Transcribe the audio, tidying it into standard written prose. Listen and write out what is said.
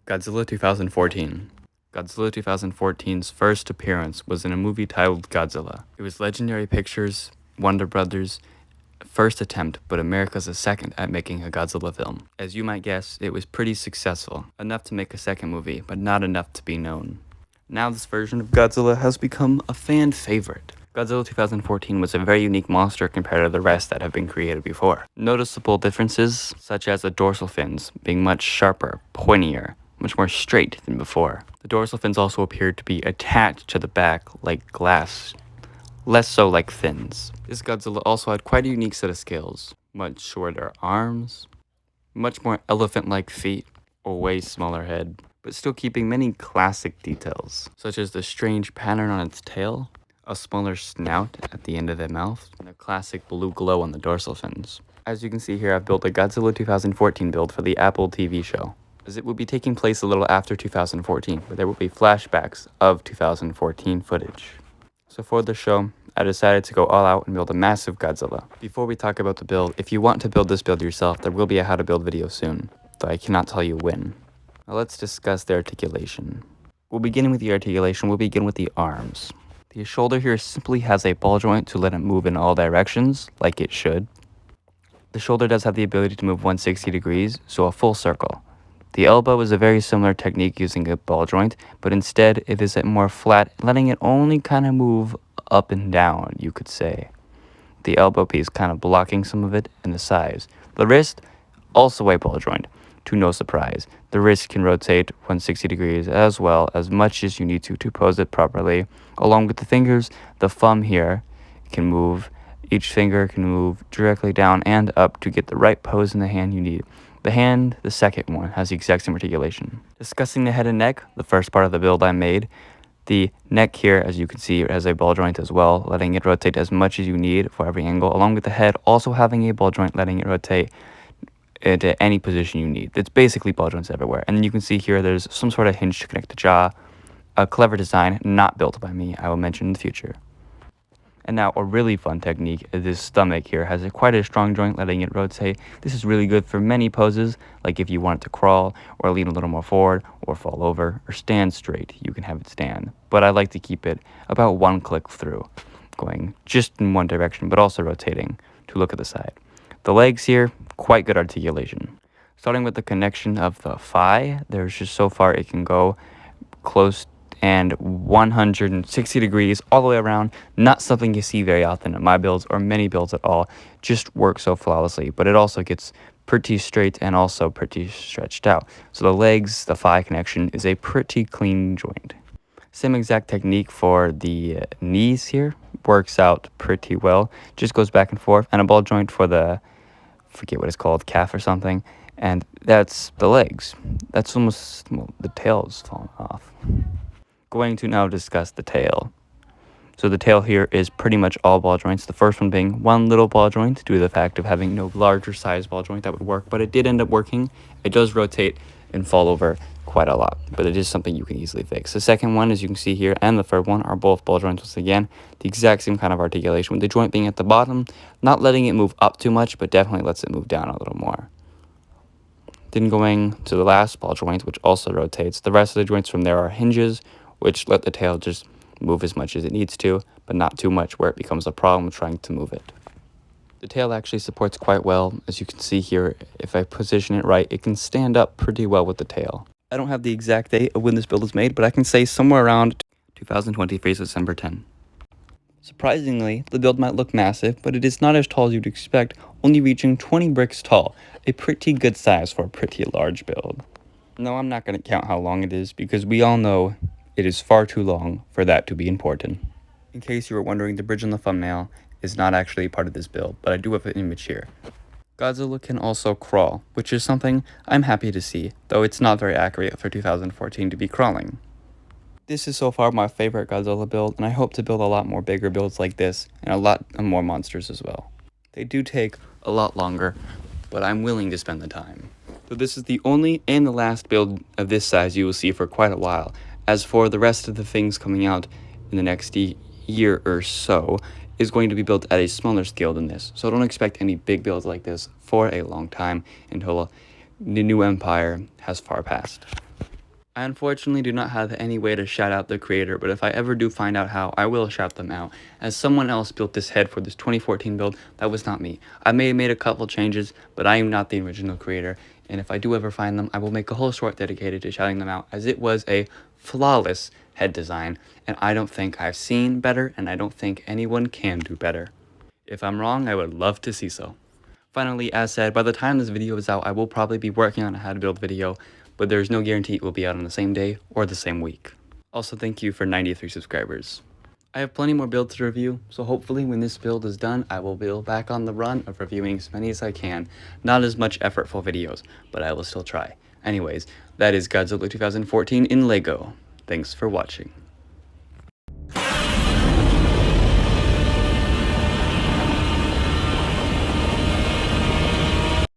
Godzilla 2014. Godzilla 2014's first appearance was in a movie titled Godzilla. It was Legendary Pictures, Warner Brothers' first attempt, but America's second at making a Godzilla film. As you might guess, it was pretty successful, enough to make a second movie, but not enough to be known. Now this version of Godzilla has become a fan favorite. Godzilla 2014 was a very unique monster compared to the rest that have been created before. Noticeable differences, such as the dorsal fins being much sharper, pointier, much more straight than before. The dorsal fins also appeared to be attached to the back like glass, less so like fins. This Godzilla also had quite a unique set of skills. Much shorter arms, much more elephant-like feet, a way smaller head, but still keeping many classic details, such as the strange pattern on its tail, a smaller snout at the end of the mouth, and a classic blue glow on the dorsal fins. As you can see here, I've built a Godzilla 2014 build for the Apple TV show, as it will be taking place a little after 2014, where there will be flashbacks of 2014 footage. So for the show, I decided to go all out and build a massive Godzilla. Before we talk about the build, if you want to build this build yourself, there will be a how to build video soon, though I cannot tell you when. Now let's discuss the articulation. We'll begin with the articulation, we'll begin with the arms. The shoulder here simply has a ball joint to let it move in all directions, like it should. The shoulder does have the ability to move 160 degrees, so a full circle. The elbow is a very similar technique using a ball joint, but instead it is more flat, letting it only kind of move up and down, you could say. The elbow piece kind of blocking some of it and the size. The wrist, also a ball joint. To no surprise, the wrist can rotate 160 degrees as well, as much as you need to pose it properly. Along with the fingers, the thumb here can move. Each finger can move directly down and up to get the right pose in the hand you need. The hand, the second one, has the exact same articulation. Discussing the head and neck, the first part of the build I made, the neck here, as you can see, has a ball joint as well, letting it rotate as much as you need for every angle, along with the head also having a ball joint, letting it rotate into any position you need. It's basically ball joints everywhere. And you can see here there's some sort of hinge to connect the jaw. A clever design, not built by me, I will mention in the future. And now a really fun technique is this stomach here has quite a strong joint, letting it rotate. This is really good for many poses, like if you want it to crawl, or lean a little more forward, or fall over, or stand straight, you can have it stand. But I like to keep it about one click through, going just in one direction, but also rotating to look at the side. The legs here, quite good articulation. Starting with the connection of the thigh, there's just so far it can go close and 160 degrees all the way around. Not something you see very often in my builds or many builds at all. Just works so flawlessly, but it also gets pretty straight and also pretty stretched out. So the legs, the thigh connection is a pretty clean joint. Same exact technique for the knees here. Works out pretty well. Just goes back and forth. And a ball joint for the, forget what it's called, calf or something. And that's the legs. That's almost, well, the tail's falling off. Going to now discuss the tail. So the tail here is pretty much all ball joints. The first one being one little ball joint due to the fact of having no larger size ball joint that would work, but it did end up working. It does rotate and fall over quite a lot, but it is something you can easily fix. The second one, as you can see here, and the third one are both ball joints once again. The exact same kind of articulation, with the joint being at the bottom, not letting it move up too much, but definitely lets it move down a little more. Then going to the last ball joint, which also rotates. The rest of the joints from there are hinges, which let the tail just move as much as it needs to, but not too much where it becomes a problem trying to move it. The tail actually supports quite well. As you can see here, if I position it right, it can stand up pretty well with the tail. I don't have the exact date of when this build is made, but I can say somewhere around 2023, December 10. Surprisingly, the build might look massive, but it is not as tall as you'd expect, only reaching 20 bricks tall, a pretty good size for a pretty large build. No, I'm not going to count how long it is, because we all know it is far too long for that to be important. In case you were wondering, the bridge on the thumbnail is not actually part of this build, but I do have an image here. Godzilla can also crawl, which is something I'm happy to see, though it's not very accurate for 2014 to be crawling. This is so far my favorite Godzilla build, and I hope to build a lot more bigger builds like this, and a lot more monsters as well. They do take a lot longer, but I'm willing to spend the time. So this is the only and the last build of this size you will see for quite a while. As for the rest of the things coming out in the next year or so, is going to be built at a smaller scale than this. So don't expect any big builds like this for a long time until the new empire has far passed. I unfortunately do not have any way to shout out the creator, but if I ever do find out how, I will shout them out, as someone else built this head for this 2014 build. That was not me. I may have made a couple changes, but I am not the original creator, and if I do ever find them, I will make a whole short dedicated to shouting them out, as it was a flawless head design, and I don't think I've seen better, and I don't think anyone can do better. If I'm wrong, I would love to see so. Finally, as said, by the time this video is out, I will probably be working on a how to build video, but there's no guarantee it will be out on the same day or the same week. Also, thank you for 93 subscribers. I have plenty more builds to review, so hopefully when this build is done, I will be back on the run of reviewing as many as I can. Not as much effortful videos, but I will still try. Anyways, that is Godzilla 2014 in LEGO. Thanks for watching.